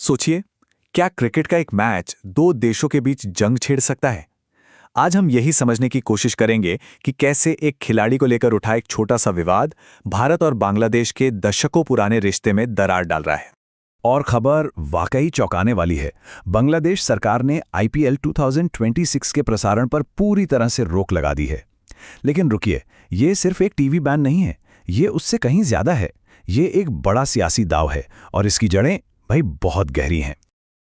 सोचिए, क्या क्रिकेट का एक मैच दो देशों के बीच जंग छेड़ सकता है? आज हम यही समझने की कोशिश करेंगे कि कैसे एक खिलाड़ी को लेकर उठा एक छोटा सा विवाद भारत और बांग्लादेश के दशकों पुराने रिश्ते में दरार डाल रहा है। और खबर वाकई चौंकाने वाली है। बांग्लादेश सरकार ने आईपीएल 2026 के प्रसारण पर पूरी तरह से रोक लगा दी है। लेकिन रुकिए, ये सिर्फ एक टीवी बैन नहीं है, ये उससे कहीं ज्यादा है। ये एक बड़ा सियासी दांव है और इसकी जड़ें भाई बहुत गहरी हैं।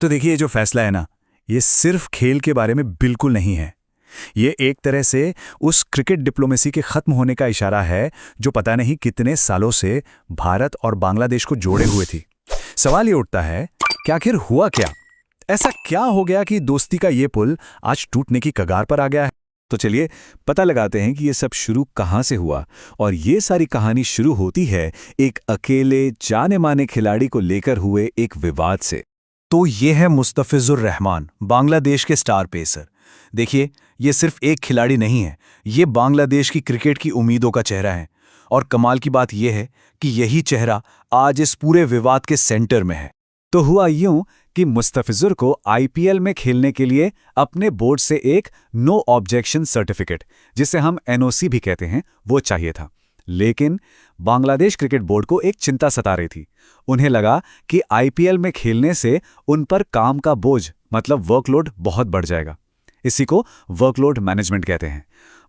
तो देखिए, ये जो फैसला है ना, ये सिर्फ खेल के बारे में बिल्कुल नहीं है। ये एक तरह से उस क्रिकेट डिप्लोमेसी के खत्म होने का इशारा है जो पता नहीं कितने सालों से भारत और बांग्लादेश को जोड़े हुए थी। सवाल ये उठता है कि आखिर हुआ क्या? ऐसा क्या हो गया कि दोस्ती का ये पुल आज टूटने की कगार पर आ गया है? तो चलिए पता लगाते हैं कि ये सब शुरू कहां से हुआ। और ये सारी कहानी शुरू होती है एक अकेले जाने माने खिलाड़ी को लेकर हुए एक विवाद से। तो ये है मुस्तफिजुर रहमान, बांग्लादेश के स्टार पेसर। देखिए, ये सिर्फ एक खिलाड़ी नहीं है, ये बांग्लादेश की क्रिकेट की उम्मीदों का चेहरा है। और कमाल की बात यह है कि यही चेहरा आज इस पूरे विवाद के सेंटर में है। तो हुआ यूं कि मुस्तफिजुर को आईपीएल में खेलने के लिए अपने बोर्ड से एक नो ऑब्जेक्शन सर्टिफिकेट, जिसे हम एनओसी भी कहते हैं, वो चाहिए था। लेकिन बांग्लादेश क्रिकेट बोर्ड को एक चिंता सता रही थी। उन्हें लगा कि आईपीएल में खेलने से उन पर काम का बोझ मतलब वर्कलोड बहुत बढ़ जाएगा। इसी को वर्कलोड मैनेजमेंट कहते हैं।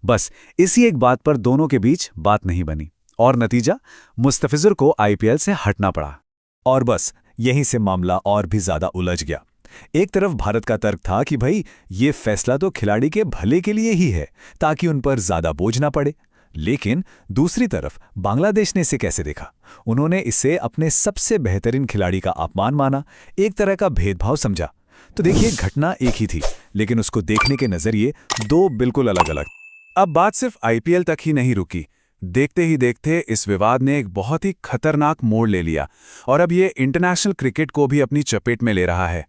बस इसी एक बात पर दोनों के बीच बात नहीं बनी और नतीजा, मुस्तफिजुर को आईपीएल से हटना पड़ा। और बस यहीं से मामला और भी ज्यादा उलझ गया। एक तरफ भारत का तर्क था कि भाई ये फैसला तो खिलाड़ी के भले के लिए ही है, ताकि उन पर ज्यादा बोझ ना पड़े। लेकिन दूसरी तरफ बांग्लादेश ने इसे कैसे देखा? उन्होंने इसे अपने सबसे बेहतरीन खिलाड़ी का अपमान माना, एक तरह का भेदभाव समझा। तो देखिए, घटना एक ही थी, लेकिन उसको देखने के नजरिए दो बिल्कुल अलग अलग। अब बात सिर्फ आईपीएल तक ही नहीं रुकी। देखते ही देखते इस विवाद ने एक बहुत ही खतरनाक मोड़ ले लिया और अब ये इंटरनेशनल क्रिकेट को भी अपनी चपेट में ले रहा है।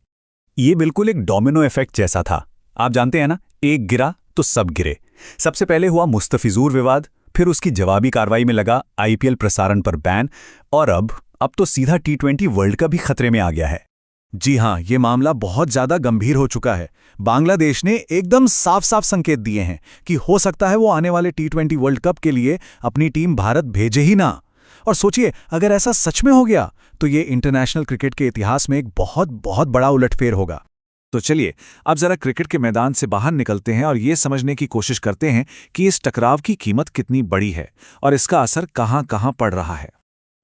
ये बिल्कुल एक डोमिनो इफेक्ट जैसा था। आप जानते हैं ना, एक गिरा तो सब गिरे। सबसे पहले हुआ मुस्तफिजुर विवाद, फिर उसकी जवाबी कार्रवाई में लगा आईपीएल प्रसारण पर बैन, और अब तो सीधा टी20 वर्ल्ड कप भी खतरे में आ गया है। जी हां, ये मामला बहुत ज्यादा गंभीर हो चुका है। बांग्लादेश ने एकदम साफ साफ संकेत दिए हैं कि हो सकता है वो आने वाले टी20 वर्ल्ड कप के लिए अपनी टीम भारत भेजे ही ना। और सोचिए, अगर ऐसा सच में हो गया तो ये इंटरनेशनल क्रिकेट के इतिहास में एक बहुत बहुत बड़ा उलटफेर होगा। तो चलिए अब जरा क्रिकेट के मैदान से बाहर निकलते हैं और ये समझने की कोशिश करते हैं कि इस टकराव की कीमत कितनी बड़ी है और इसका असर कहां कहां पड़ रहा है।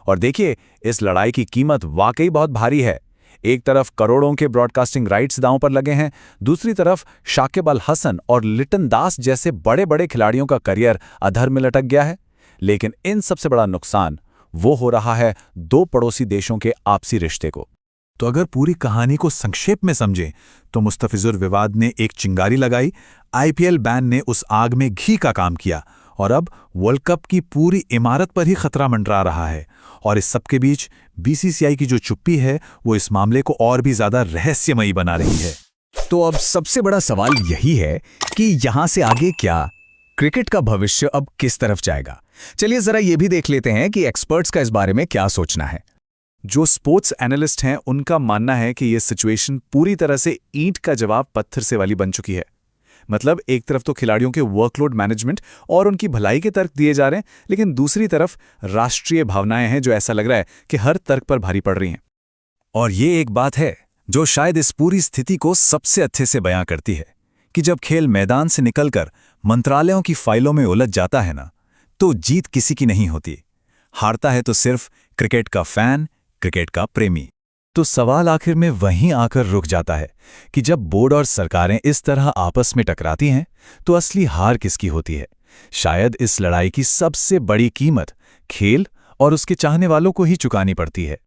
और देखिए, इस लड़ाई की कीमत वाकई बहुत भारी है। एक तरफ करोड़ों के ब्रॉडकास्टिंग राइट्स दांव पर लगे हैं, दूसरी तरफ शाकिब अल हसन और लिटन दास जैसे बड़े बड़े खिलाड़ियों का करियर अधर में लटक गया है। लेकिन इन सबसे बड़ा नुकसान वो हो रहा है दो पड़ोसी देशों के आपसी रिश्ते को। तो अगर पूरी कहानी को संक्षेप में समझें तो मुस्तफिजुर विवाद ने एक चिंगारी लगाई, आईपीएल बैन ने उस आग में घी का काम किया और अब वर्ल्ड कप की पूरी इमारत पर ही खतरा मंडरा रहा है। और इस सब के बीच बीसीसीआई की जो चुप्पी है वो इस मामले को और भी ज्यादा रहस्यमयी बना रही है। तो अब सबसे बड़ा सवाल यही है कि यहां से आगे क्या? क्रिकेट का भविष्य अब किस तरफ जाएगा? चलिए जरा ये भी देख लेते हैं कि एक्सपर्ट्स का इस बारे में क्या सोचना है। जो स्पोर्ट्स एनालिस्ट हैं, उनका मानना है कि ये सिचुएशन पूरी तरह से ईंट का जवाब पत्थर से वाली बन चुकी है। मतलब एक तरफ तो खिलाड़ियों के वर्कलोड मैनेजमेंट और उनकी भलाई के तर्क दिए जा रहे हैं, लेकिन दूसरी तरफ राष्ट्रीय भावनाएं हैं जो ऐसा लग रहा है कि हर तर्क पर भारी पड़ रही हैं। और ये एक बात है जो शायद इस पूरी स्थिति को सबसे अच्छे से बयां करती है कि जब खेल मैदान से निकलकर मंत्रालयों की फाइलों में उलझ जाता है ना, तो जीत किसी की नहीं होती। हारता है तो सिर्फ क्रिकेट का फैन, क्रिकेट का प्रेमी। तो सवाल आखिर में वहीं आकर रुक जाता है कि जब बोर्ड और सरकारें इस तरह आपस में टकराती हैं तो असली हार किसकी होती है? शायद इस लड़ाई की सबसे बड़ी कीमत खेल और उसके चाहने वालों को ही चुकानी पड़ती है।